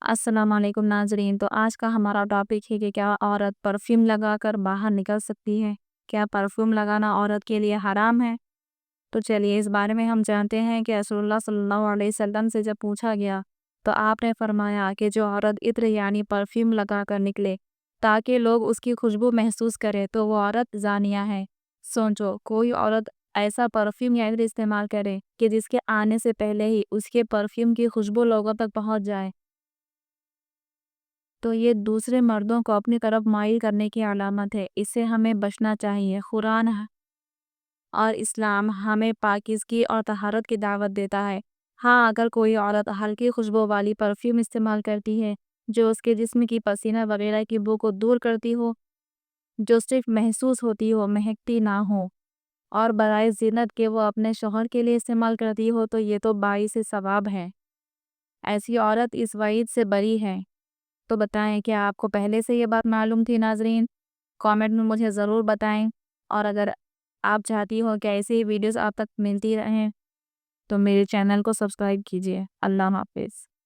السلام علیکم ناظرین، تو آج کا ہمارا ٹاپک ہے کہ کیا عورت پرفیوم لگا کر باہر نکل سکتی ہے؟ کیا پرفیوم لگانا عورت کے لیے حرام ہے؟ تو چلیے اس بارے میں ہم جانتے ہیں کہ رسول اللہ صلی اللہ علیہ وسلم سے جب پوچھا گیا تو آپ نے فرمایا کہ جو عورت عطر یعنی پرفیوم لگا کر نکلے تاکہ لوگ اس کی خوشبو محسوس کرے تو وہ عورت زانیہ ہے۔ سوچو، کوئی عورت ایسا پرفیوم یا عطر استعمال کرے کہ جس کے آنے سے پہلے ہی اس کے پرفیوم کی خوشبو لوگوں تک پہنچ جائے تو یہ دوسرے مردوں کو اپنی طرف مائل کرنے کی علامت ہے۔ اس سے ہمیں بچنا چاہیے۔ قرآن اور اسلام ہمیں پاکیزگی اور طہارت کی دعوت دیتا ہے۔ ہاں، اگر کوئی عورت ہلکی خوشبو والی پرفیوم استعمال کرتی ہے جو اس کے جسم کی پسینہ وغیرہ کی بو کو دور کرتی ہو، جو صرف محسوس ہوتی ہو، مہکتی نہ ہو، اور برائے زینت کہ وہ اپنے شوہر کے لیے استعمال کرتی ہو تو یہ تو باعث ثواب ہے۔ ایسی عورت اس وعید سے بری ہے۔ تو بتائیں کیا آپ کو پہلے سے یہ بات معلوم تھی ناظرین؟ کامنٹ میں مجھے ضرور بتائیں، اور اگر آپ چاہتی ہو کہ ایسی ویڈیوز آپ تک ملتی رہیں تو میرے چینل کو سبسکرائب کیجیے۔ اللہ حافظ۔